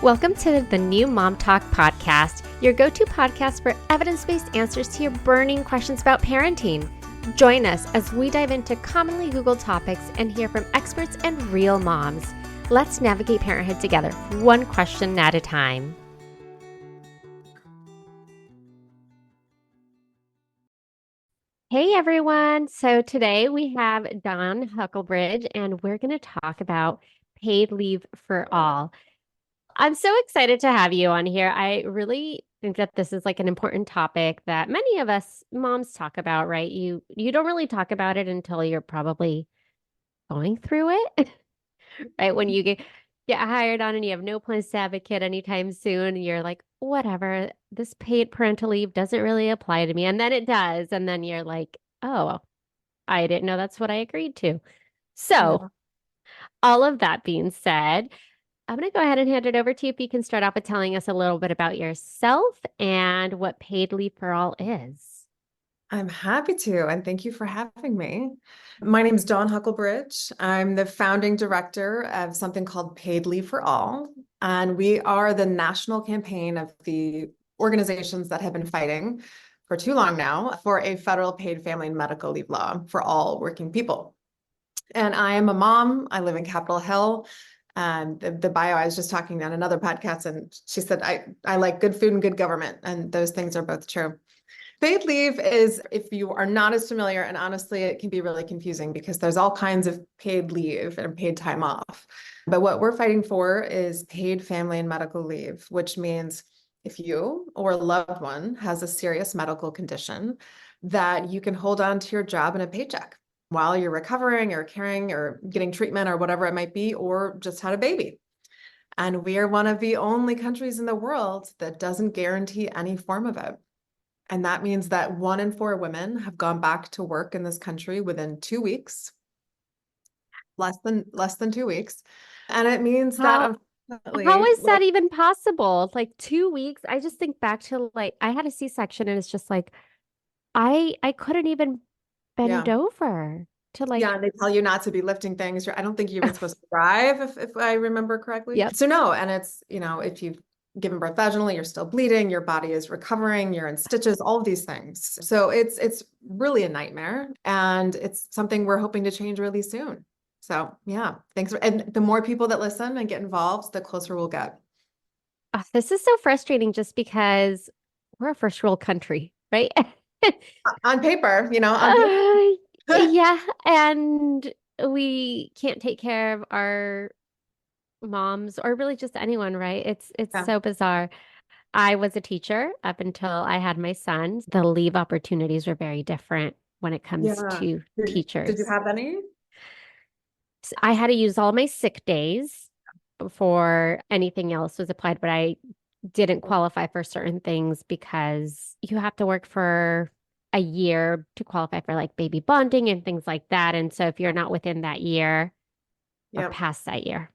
Welcome to the New Mom Talk podcast, your go-to podcast for evidence-based answers to your burning questions about parenting. Join us as we dive into commonly Googled topics and hear from experts and real moms. Let's navigate parenthood together, one question at a time. Hey everyone. So today we have Dawn Hucklebridge and we're going to talk about paid leave for all. I'm so excited to have you on here. I really think that this is like an important topic that many of us moms talk about, right? You don't really talk about it until you're probably going through it, right? When you get hired on and you have no plans to have a kid anytime soon, and you're like, whatever, this paid parental leave doesn't really apply to me. And then it does. And then you're like, oh, I didn't know that's what I agreed to. So, Yeah. all of that being said, I'm going to go ahead and hand it over to you if you can start off with telling us a little bit about yourself and what paid leave for all is. I'm happy to, and thank you for having me. My name is Dawn Hucklebridge. I'm the founding director of something called Paid Leave for All, and we are the national campaign of the organizations that have been fighting for too long now for a federal paid family and medical leave law for all working people. And I am a mom. I live in Capitol Hill. And the bio, I was just talking on another podcast, and she said, I like good food and good government. And those things are both true. Paid leave is, if you are not as familiar, and honestly, it can be really confusing because there's all kinds of paid leave and paid time off. But what we're fighting for is paid family and medical leave, which means if you or a loved one has a serious medical condition, that you can hold on to your job and a paycheck while you're recovering or caring or getting treatment or whatever it might be, or just had a baby. And we are one of the only countries in the world that doesn't guarantee any form of it. And that means that 1 in 4 women have gone back to work in this country within 2 weeks, less than 2 weeks. And it means that How how unfortunately, is that even possible? Like 2 weeks? I just think back to like I had a C-section and it's just like I couldn't even bend yeah. over to Yeah, like and they tell you not to be lifting things. I don't think you're even supposed to drive, if I remember correctly. Yep. So no, and it's, if you've given birth vaginally, you're still bleeding, your body is recovering, you're in stitches, all of these things. So it's really a nightmare, and it's something we're hoping to change really soon. So yeah, thanks. And the more people that listen and get involved, the closer we'll get. This is so frustrating just because we're a first world country, right? On paper, on paper. Uh, yeah, and we can't take care of our moms or really just anyone, right? It's Yeah. so bizarre. I was a teacher up until I had my son. The leave opportunities were very different when it comes Yeah. to Did you teachers. have any? I had to use all my sick days before anything else was applied, but I didn't qualify for certain things because you have to work for a year to qualify for like baby bonding and things like that. And so if you're not within that year or Yep. past that year,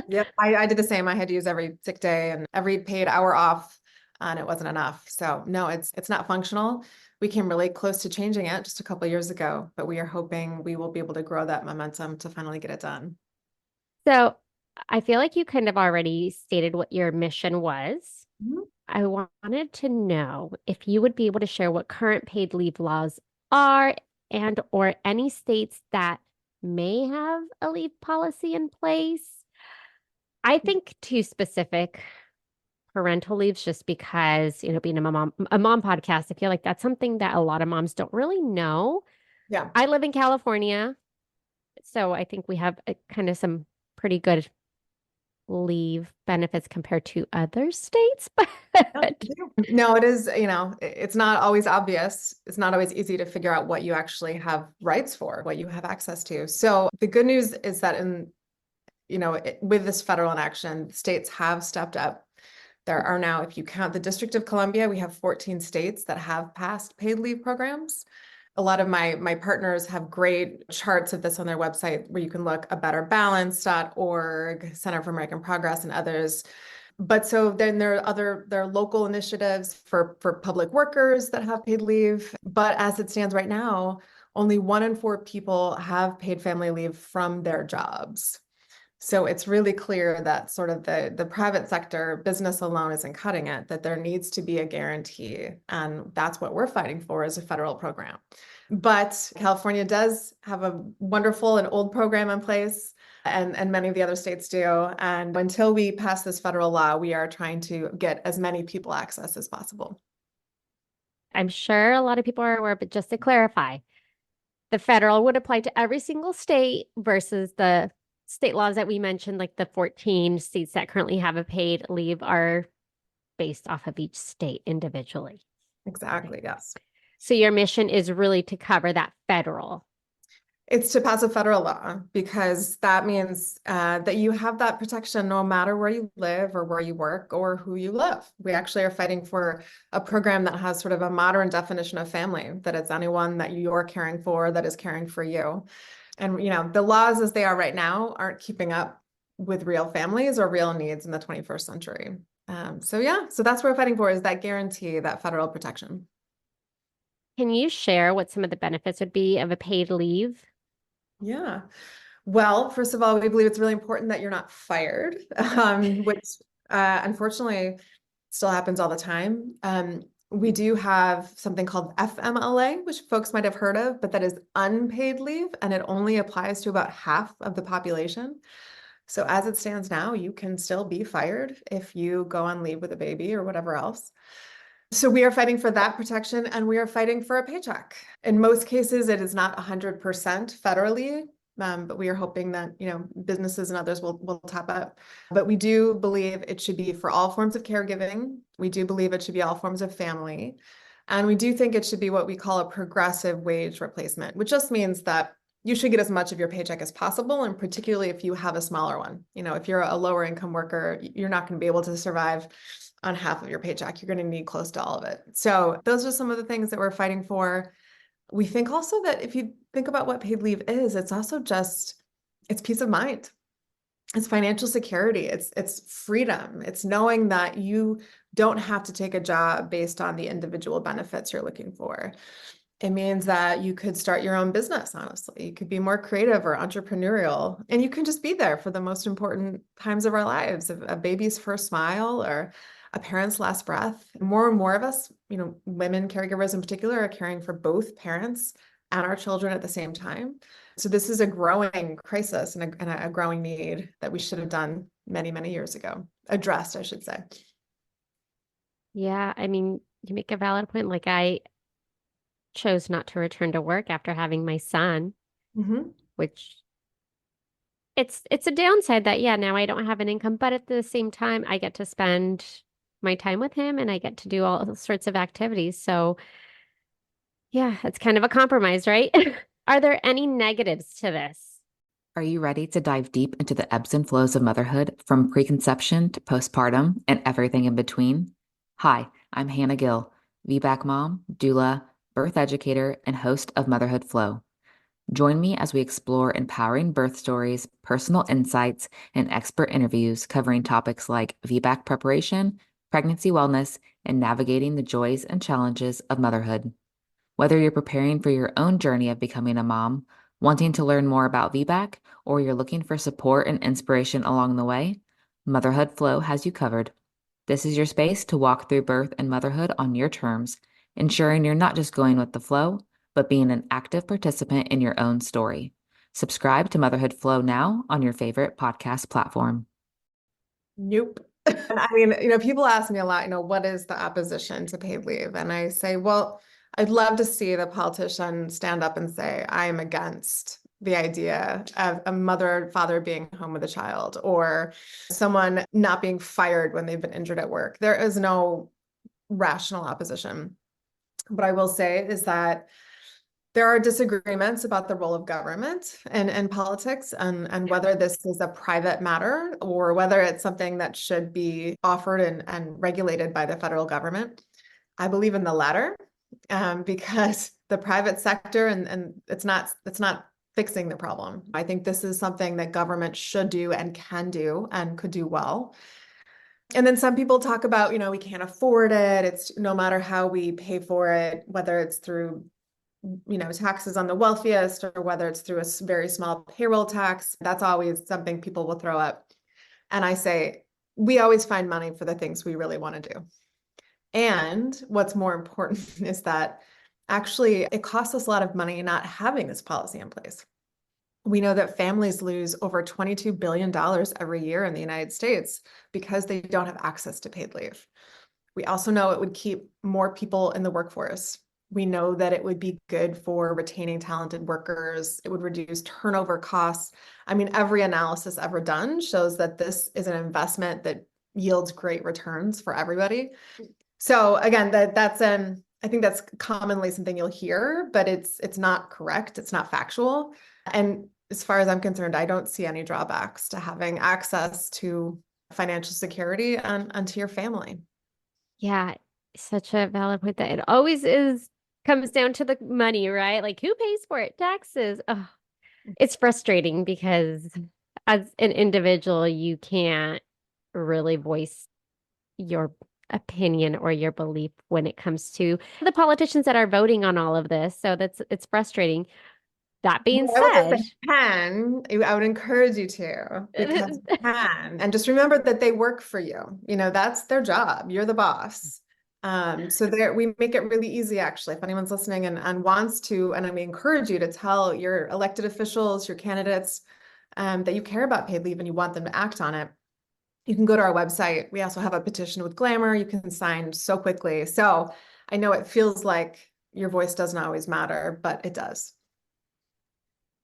Yep, I did the same. I had to use every sick day and every paid hour off, and it wasn't enough. So no, it's not functional. We came really close to changing it just a couple of years ago, but we are hoping we will be able to grow that momentum to finally get it done. so I feel like you kind of already stated what your mission was. Mhm. I wanted to know if you would be able to share what current paid leave laws are and or any states that may have a leave policy in place. I think too specific parental leaves just because, being a mom podcast, I feel like that's something that a lot of moms don't really know. Yeah. I live in California, so I think we have kind of some pretty good leave benefits compared to other states, Yeah, but we do. No, it is, it's not always obvious. It's not always easy to figure out what you actually have rights for, what you have access to. So the good news is that with this federal inaction, states have stepped up. There are now, if you count the District of Columbia, we have 14 states that have passed paid leave programs. A lot of my partners have great charts of this on their website where you can look a betterbalance.org, Center for American Progress, and others. But so then there are local initiatives for public workers that have paid leave. But as it stands right now, only 1 in 4 people have paid family leave from their jobs. So it's really clear that sort of the private sector, business alone isn't cutting it, that there needs to be a guarantee. And that's what we're fighting for as a federal program. But California does have a wonderful and old program in place, and many of the other states do. And until we pass this federal law, we are trying to get as many people access as possible. I'm sure a lot of people are aware, but just to clarify, the federal would apply to every single state versus the state laws that we mentioned, like the 14 states that currently have a paid leave are based off of each state individually. Okay. Exactly, yes. So your mission is really to cover that federal. It's to pass a federal law because that means that you have that protection no matter where you live or where you work or who you live. We actually are fighting for a program that has sort of a modern definition of family, that it's anyone that you're caring for that is caring for you. And, the laws as they are right now aren't keeping up with real families or real needs in the 21st century. So that's what we're fighting for, is that guarantee, that federal protection. Can you share what some of the benefits would be of a paid leave? Yeah. Well, first of all, we believe it's really important that you're not fired, which unfortunately still happens all the time. We do have something called FMLA, which folks might have heard of, but that is unpaid leave, and it only applies to about half of the population. So as it stands now, you can still be fired if you go on leave with a baby or whatever else. So we are fighting for that protection, and we are fighting for a paycheck. In most cases, it is not 100% federally, but we are hoping that, businesses and others will top up. But we do believe it should be for all forms of caregiving. We do believe it should be all forms of family. And we do think it should be what we call a progressive wage replacement, which just means that you should get as much of your paycheck as possible, and particularly if you have a smaller one. If you're a lower income worker, you're not going to be able to survive on half of your paycheck. You're going to need close to all of it. So those are some of the things that we're fighting for. We think also that if you think about what paid leave is, it's also it's peace of mind. It's financial security. It's freedom. It's knowing that you don't have to take a job based on the individual benefits you're looking for. It means that you could start your own business, honestly. You could be more creative or entrepreneurial, and you can just be there for the most important times of our lives, a baby's first smile or a parent's last breath. More and more of us, women caregivers in particular, are caring for both parents and our children at the same time. So this is a growing crisis and a growing need that we should have done many, many years ago, addressed, I should say. Yeah, I mean, you make a valid point. Like I chose not to return to work after having my son, Mm-hmm. which it's a downside that yeah, now I don't have an income, but at the same time I get to spend my time with him and I get to do all sorts of activities. So yeah, it's kind of a compromise, right? Are there any negatives to this? Are you ready to dive deep into the ebbs and flows of motherhood from preconception to postpartum and everything in between? Hi, I'm Hannah Gill, VBAC mom, doula, birth educator, and host of Motherhood Flow. Join me as we explore empowering birth stories, personal insights, and expert interviews covering topics like VBAC preparation, pregnancy wellness, and navigating the joys and challenges of motherhood. Whether you're preparing for your own journey of becoming a mom, wanting to learn more about VBAC, or you're looking for support and inspiration along the way, Motherhood Flow has you covered. This is your space to walk through birth and motherhood on your terms, ensuring you're not just going with the flow, but being an active participant in your own story. Subscribe to Motherhood Flow now on your favorite podcast platform. Nope. And I mean, people ask me a lot, what is the opposition to paid leave? And I say, well, I'd love to see the politician stand up and say, I am against the idea of a mother or father being home with a child, or someone not being fired when they've been injured at work. There is no rational opposition. What I will say is that there are disagreements about the role of government and politics, and whether this is a private matter or whether it's something that should be offered and regulated by the federal government. I believe in the latter, because the private sector and it's not fixing the problem. I think this is something that government should do and can do and could do well. And then some people talk about, we can't afford it. It's no matter how we pay for it, whether it's through taxes on the wealthiest, or whether it's through a very small payroll tax. That's always something people will throw up. And I say, we always find money for the things we really want to do. And what's more important is that actually it costs us a lot of money not having this policy in place. We know that families lose over $22 billion every year in the United States because they don't have access to paid leave. We also know it would keep more people in the workforce. We know that it would be good for retaining talented workers. It would reduce turnover costs. I mean, every analysis ever done shows that this is an investment that yields great returns for everybody. So again, I think that's commonly something you'll hear, but it's not correct. It's not factual. And as far as I'm concerned, I don't see any drawbacks to having access to financial security and to your family. Yeah, such a valid point that it always comes down to the money, right? Like who pays for it? Taxes. Oh, it's frustrating because as an individual, you can't really voice your opinion or your belief when it comes to the politicians that are voting on all of this. So it's frustrating. That being I would just said, say can. I would encourage you to, because you can. And just remember that they work for you. That's their job. You're the boss. So we make it really easy, actually, if anyone's listening and wants to, and we encourage you to tell your elected officials, your candidates, that you care about paid leave and you want them to act on it. You can go to our website. We also have a petition with Glamour. You can sign so quickly. So I know it feels like your voice doesn't always matter, but it does.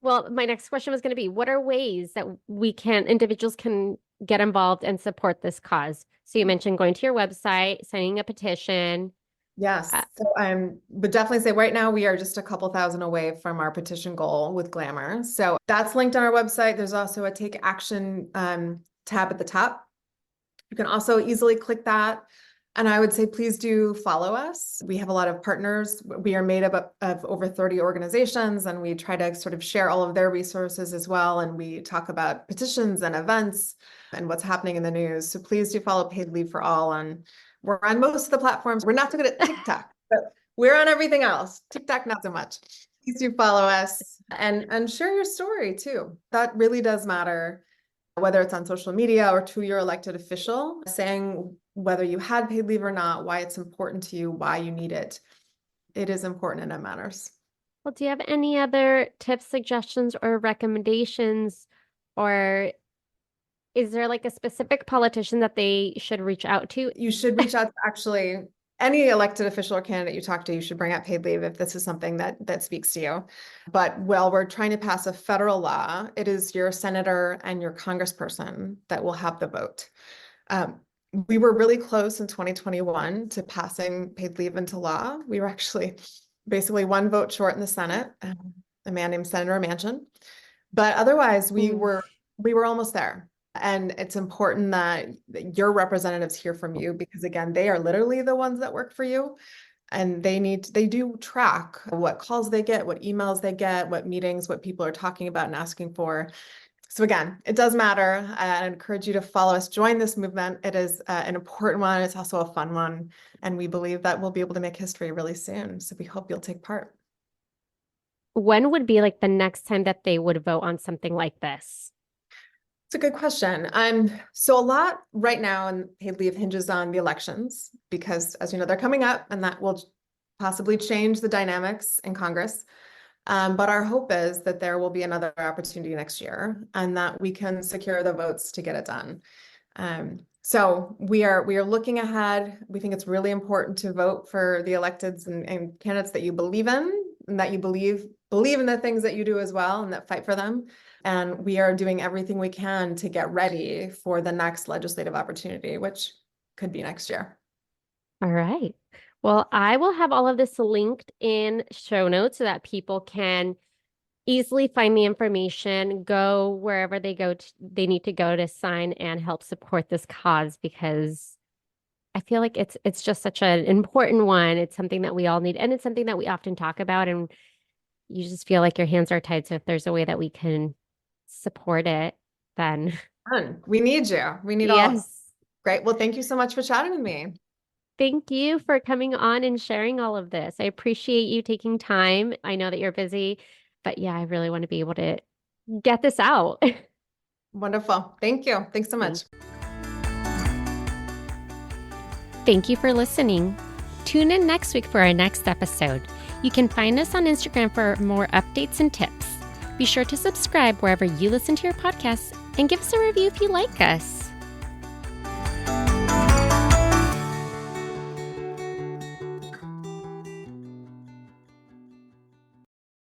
well, my next question was going to be, what are ways that individuals can get involved and support this cause? So you mentioned going to your website, signing a petition. Yes. So I would definitely say right now we are just a couple thousand away from our petition goal with Glamour. So that's linked on our website. There's also a take action tab at the top. You can also easily click that. And I would say, please do follow us. We have a lot of partners. We are made up of over 30 organizations, and we try to sort of share all of their resources as well. And we talk about petitions and events and what's happening in the news. So please do follow Paid Leave for All. And we're on most of the platforms. We're not so good at TikTok, but we're on everything else. TikTok, not so much. Please do follow us and share your story too. That really does matter, whether it's on social media or to your elected official, saying whether you had paid leave or not, why it's important to you, why you need it. It is important and it matters. Well, do you have any other tips, suggestions, or recommendations? Or is there like a specific politician that they should reach out to? You should reach out to actually any elected official or candidate you talk to. You should bring up paid leave if this is something that speaks to you. But while we're trying to pass a federal law, it is your senator and your congressperson that will have the vote. We were really close in 2021 to passing paid leave into law. We were actually basically one vote short in the Senate, a man named Senator Manchin. But otherwise, we were almost there. And it's important that your representatives hear from you, because again, they are literally the ones that work for you. And they do track what calls they get, what emails they get, what meetings, what people are talking about and asking for. So again, it does matter. I encourage you to follow us, join this movement. It is an important one. It's also a fun one. And we believe that we'll be able to make history really soon. So we hope you'll take part. When would be like the next time that they would vote on something like this? It's a good question. So a lot right now in paid leave hinges on the elections, because as you know, they're coming up and that will possibly change the dynamics in Congress. But our hope is that there will be another opportunity next year and that we can secure the votes to get it done. So we are looking ahead. We think it's really important to vote for the electeds and candidates that you believe in, and that you believe in the things that you do as well, and that fight for them. And we are doing everything we can to get ready for the next legislative opportunity, which could be next year. All right. Well, I will have all of this linked in show notes so that people can easily find the information, go wherever they need to go to sign and help support this cause, because I feel like it's just such an important one. It's something that we all need, and it's something that we often talk about, and you just feel like your hands are tied. So if there's a way that we can support it, then We need you. We need all of you. yes. Great. Well, thank you so much for chatting with me. Thank you for coming on and sharing all of this. I appreciate you taking time. I know that you're busy, but yeah, I really want to be able to get this out. Wonderful. Thank you. Thanks so much. Thank you for listening. Tune in next week for our next episode. You can find us on Instagram for more updates and tips. Be sure to subscribe wherever you listen to your podcasts and give us a review if you like us.